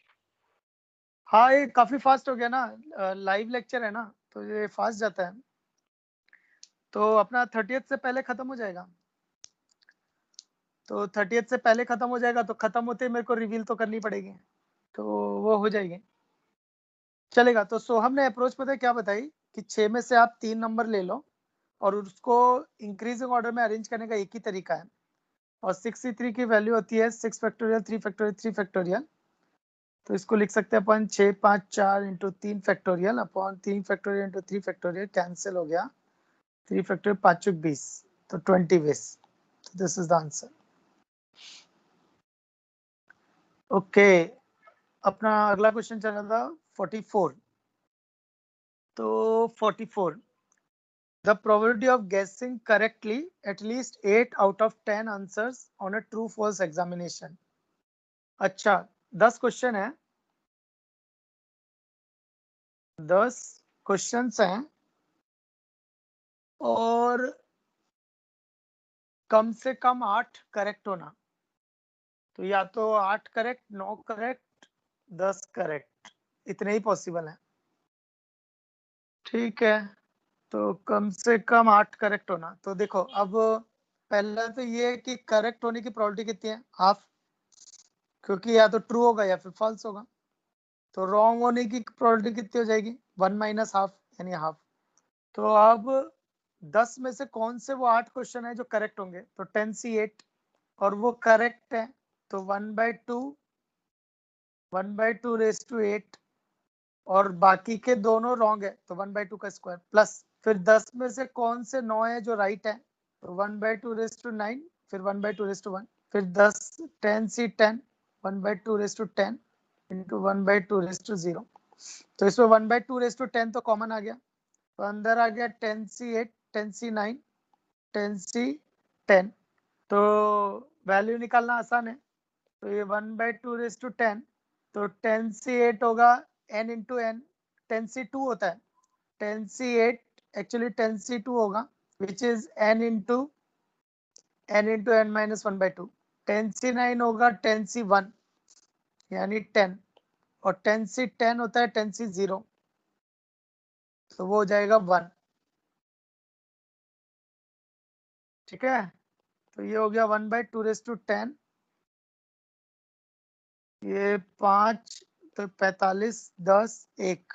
हाँ ये काफी फास्ट हो गया ना, लाइव लेक्चर है ना, तो ये फास्ट जाता है, तो अपना 30th से पहले खत्म हो जाएगा। तो 30th से पहले खत्म हो जाएगा, तो खत्म होते ही मेरे को रिवील तो करनी पड़ेगी, तो वो हो जाएगी। चलेगा। तो सोहम ने अप्रोच पता है क्या बताई, कि 6 में से आप 3 नंबर ले लो, और उसको इंक्रीजिंग ऑर्डर में अरेंज करने का एक ही तरीका है, और 63 की वैल्यू होती है 6 फैक्टोरियल 3 फैक्टोरियल 3 फैक्टोरियल, तो इसको लिख सकते हैं अपन 6 5 4 into 3 factorial upon 3 factorial into 3 factorial, cancel हो गया, 3 फैक्टोरियल 5 20, तो 20 वेस, this is the answer. Okay, अपना अगला क्वेश्चन चल रहा था 44। तो 44, the probability of guessing correctly at least 8 out of 10 answers on a true false examination। अच्छा, 10 क्वेश्चन है, 10 क्वेश्चंस हैं, और कम से कम 8 करेक्ट होना, तो या तो 8 करेक्ट, 9 करेक्ट, 10 करेक्ट, इतने ही पॉसिबल है। ठीक है, तो कम से कम 8 करेक्ट होना, तो देखो अब पहला तो ये है कि करेक्ट होने की प्रोबेबिलिटी कितनी है, हाफ, क्योंकि या तो ट्रू होगा या फिर फॉल्स होगा, तो रॉन्ग होने की प्रोबेबिलिटी कितनी हो जाएगी, 1 माइनस हाफ, यानी हाफ। तो अब 10 में से कौन से वो 8 क्वेश्चन है जो करेक्ट होंगे, तो 10C8, और वो करेक्ट है, तो 1/2 रेस टू 8, और बाकी के दोनों रॉन्ग है, तो 1/2 का स्क्वायर, प्लस फिर 10 में से कौन से 9 है जो राइट है, तो 1/2 रेस टू 9, फिर 1/2 रेस टू 1, फिर 10C10, 1/2 raise to 10 into 1/2 raise to 0, तो इसमें 1/2 रेस टू 10 तो कॉमन आ गया, तो अंदर आ गया 10C8, 10C9, 10C10, तो वैल्यू निकालना आसान है, तो ये 1/2 रेस टू 10, तो 10C8 होगा n इंटू n, 10C2 होता है, 10C8 एक्चुअली 10C2 होगा, which is n into n minus 1/2, 10C9 होगा 10C1 यानी 10, और 10C10 होता है 10C0, तो वो हो जाएगा 1। ठीक है, तो ये हो गया 1/2 रेस टू 10, ये 5, तो 45, 10, 1,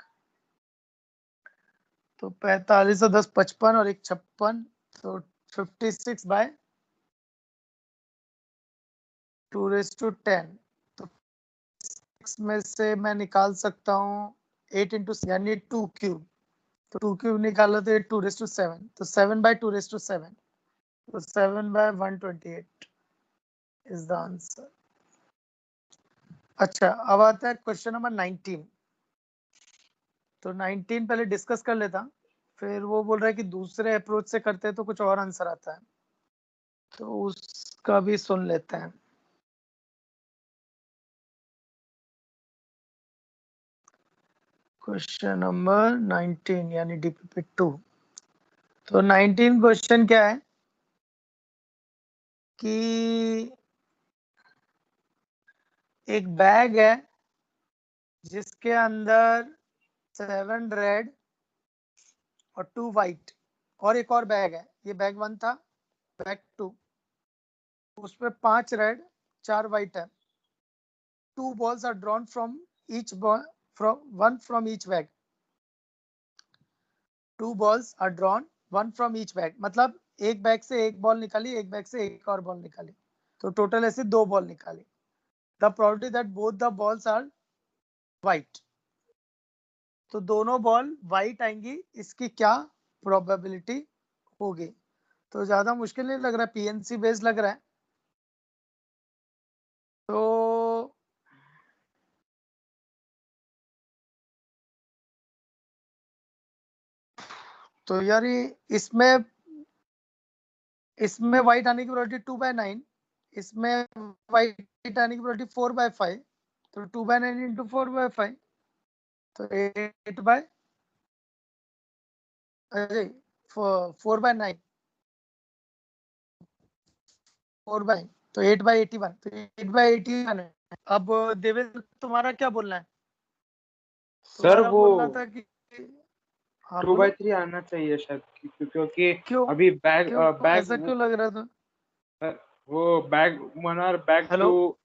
तो 45 और 10 55, और 1 56, तो 56/2 रेस टू 10, तो 6 में से मैं निकाल सकता हूँ 8 इंटू यानी 2 क्यूब, तो 2 क्यूब निकालो तो 2 रेस टू 7, तो 7/2 रेस टू 7, तो 7/128 इज द आंसर। अच्छा, अब आता है क्वेश्चन नंबर 19। तो 19 पहले डिस्कस कर लेता, फिर वो बोल रहा है कि दूसरे अप्रोच से करते हैं तो कुछ और आंसर आता है, तो उसका भी सुन लेते हैं। क्वेश्चन नंबर 19 यानी DPP 2। तो 19 क्वेश्चन क्या है, कि एक बैग है जिसके अंदर 7 रेड और 2 वाइट, और एक और बैग है, ये बैग 1 था, बैग 2, उसमें 5 रेड 4 वाइट है। 2 balls are drawn from each one from each bag. 2 balls are drawn, 1 from each bag. मतलब एक बैग से एक बॉल निकाली, एक बैग से एक और बॉल निकाली, तो टोटल ऐसे 2 बॉल निकाली। The probability that both the balls are white, तो दोनों बॉल व्हाइट आएंगी, इसकी क्या प्रोबेबिलिटी होगी? तो ज्यादा मुश्किल नहीं लग रहा है, पीएनसी बेस्ड लग रहा है। तो यार ये इसमें व्हाइट आने की प्रोबेबिलिटी 2/9, इसमें व्हाइट आने की प्रोबेबिलिटी 4/5, तो 2/9 इंटू 4/5, तो 8/4/9, तो 8/81, तो 8/81 है। अब देवेंद्र तुम्हारा क्या बोलना है? सर तुम्हारा वो बोलना था कि हाँ 2/3 आना चाहिए शायद, क्योंकि क्यों अभी बैग ऐसा क्यों लग रहा था? वो बैग 1 और बैग 2।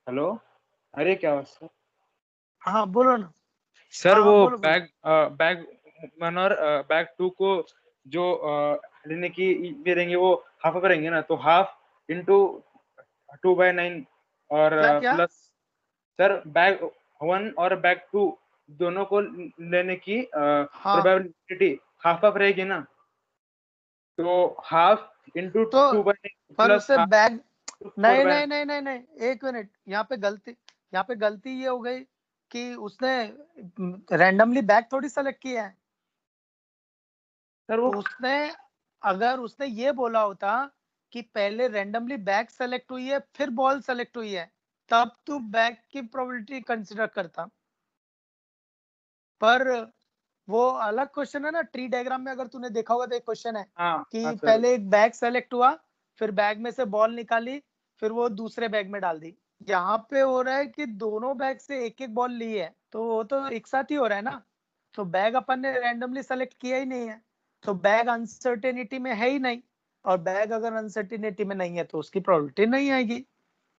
हेलो, अरे क्या हुआ सर? हाँ बोलो ना सर हाँ, वो बोलो। बैग 1 और बैग 2 को जो लेने की ये रहेंगे वो हाफ ऑफ रहेंगे ना, तो हाफ इंटू 2/9 और क्या? प्लस सर बैग 1 और बैग 2 दोनों को लेने की प्रोबेबिलिटी हाफ ऑफ रहेगी ना, तो हाफ इंटू तो 2/9 पर प्लस उसे बैग नहीं 4/9। नहीं नहीं नहीं नहीं, एक मिनट, यहाँ पे गलती ये हो गई कि उसने रैंडमली बैग थोड़ी सेलेक्ट किया है। सर वो तो अगर उसने ये बोला होता कि पहले रैंडमली बैग सेलेक्ट हुई है फिर बॉल सेलेक्ट हुई है, तब तू बैग की प्रोबेबिलिटी कंसीडर करता। पर वो अलग क्वेश्चन है ना, ट्री डायग्राम में अगर तूने देखा होगा तो एक क्वेश्चन है कि हाँ सर। पहले एक बैग सेलेक्ट हुआ, फिर बैग में से बॉल निकाली, फिर वो दूसरे बैग में डाल दी। यहाँ पे हो रहा है कि दोनों बैग से एक एक बॉल ली है, तो वो तो एक साथ ही हो रहा है ना, तो बैग अपन ने रैंडमली सेलेक्ट किया ही नहीं है, तो बैग अनसर्टेनिटी में है ही नहीं, और बैग अगर अनसर्टेनिटी में नहीं है तो उसकी प्रोबेबिलिटी नहीं आएगी।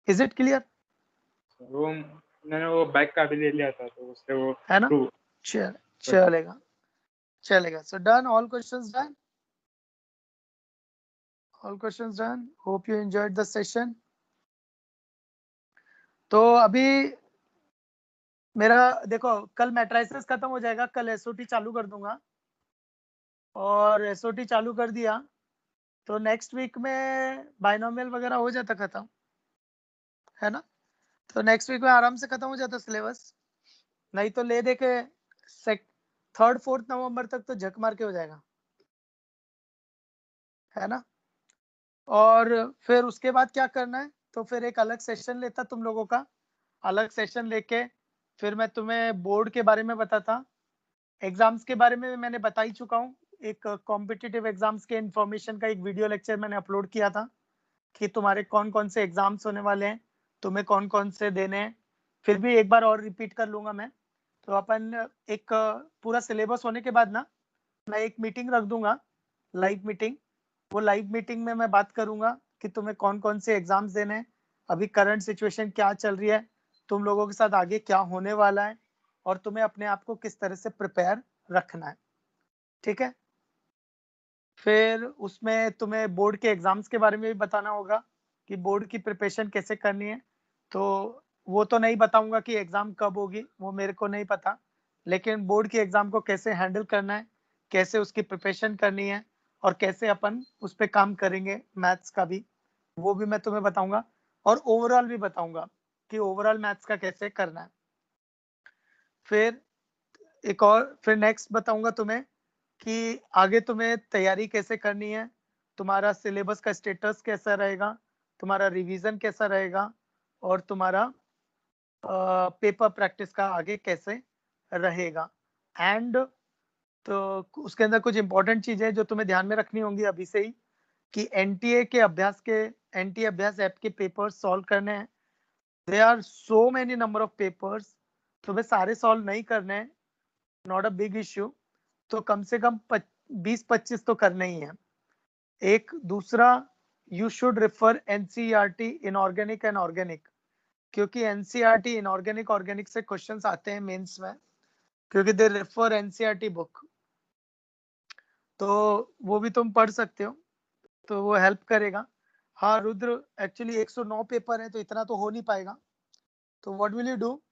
Is it clear? वो मैंने वो बैग का भी ले लिया था, तो उससे वो है ना? true। चलेगा। So done, all questions done. All questions done. Hope you enjoyed the session. तो अभी मेरा देखो, कल मैट्राइसिस खत्म हो जाएगा, कल एसओटी चालू कर दूंगा, और एसओटी चालू कर दिया तो नेक्स्ट वीक में बाइनोमियल वगैरह हो जाता खत्म, है ना? तो नेक्स्ट वीक में आराम से खत्म हो जाता सिलेबस, नहीं तो ले दे के 3rd-4th नवंबर तक तो झक मार के हो जाएगा, है ना? और फिर उसके बाद क्या करना है, तो फिर एक अलग सेशन लेता तुम लोगों का, अलग सेशन लेके फिर मैं तुम्हें बोर्ड के बारे में बताता, एग्जाम्स के बारे में मैंने बता ही चुका हूँ, एक कॉम्पिटिटिव एग्जाम्स के इंफॉर्मेशन का एक वीडियो लेक्चर मैंने अपलोड किया था कि तुम्हारे कौन कौन से एग्जाम्स होने वाले हैं, तुम्हें कौन कौन से देने हैं, फिर भी एक बार और रिपीट कर लूंगा मैं। तो अपन एक पूरा सिलेबस होने के बाद ना, मैं एक मीटिंग रख दूंगा, लाइव मीटिंग, वो लाइव मीटिंग में मैं बात करूंगा कि तुम्हें कौन कौन से एग्जाम्स देने हैं, अभी करंट सिचुएशन क्या चल रही है, तुम लोगों के साथ आगे क्या होने वाला है, और तुम्हें अपने आप को किस तरह से प्रिपेयर रखना है, ठीक है? फिर उसमें तुम्हें बोर्ड के एग्जाम्स के बारे में भी बताना होगा कि बोर्ड की प्रिपरेशन कैसे करनी है, तो वो तो नहीं बताऊंगा कि एग्जाम कब होगी, वो मेरे को नहीं पता, लेकिन बोर्ड की एग्जाम को कैसे हैंडल करना है, कैसे उसकी प्रिपरेशन करनी है, और कैसे अपन उस पर काम करेंगे मैथ्स का भी, वो भी मैं तुम्हें बताऊंगा, और ओवरऑल भी बताऊंगा कि ओवरऑल मैथ्स का कैसे करना है। फिर नेक्स्ट बताऊंगा तुम्हें कि आगे तुम्हें तैयारी कैसे करनी है, तुम्हारा सिलेबस का स्टेटस कैसा रहेगा, तुम्हारा रिवीजन कैसा रहेगा, और तुम्हारा पेपर प्रैक्टिस का आगे कैसे रहेगा। एंड तो उसके अंदर कुछ इंपॉर्टेंट चीजें जो तुम्हें ध्यान में रखनी होंगी अभी से ही, कि एनटीए के अभ्यास के NT अभ्यास ऐप के पेपर्स सॉल्व करने हैं. There are so many number of papers. तो वे सारे सॉल्व नहीं करने हैं. Not a big issue. तो कम से कम 20-25 तो करने ही है. एक दूसरा, you should refer NCERT inorganic and organic, क्योंकि NCERT inorganic organic से क्वेश्चंस आते हैं मेंस में, क्योंकि दे रेफर NCERT बुक. तो वो भी तुम पढ़ सकते हो, तो वो हेल्प करेगा. हाँ रुद्र, एक्चुअली 109 पेपर है तो इतना तो हो नहीं पाएगा. तो what will you do?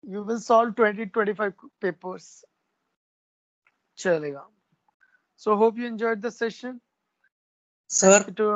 You will solve 20-25 papers. चलेगा. So hope you enjoyed the session. Sir, Thank you to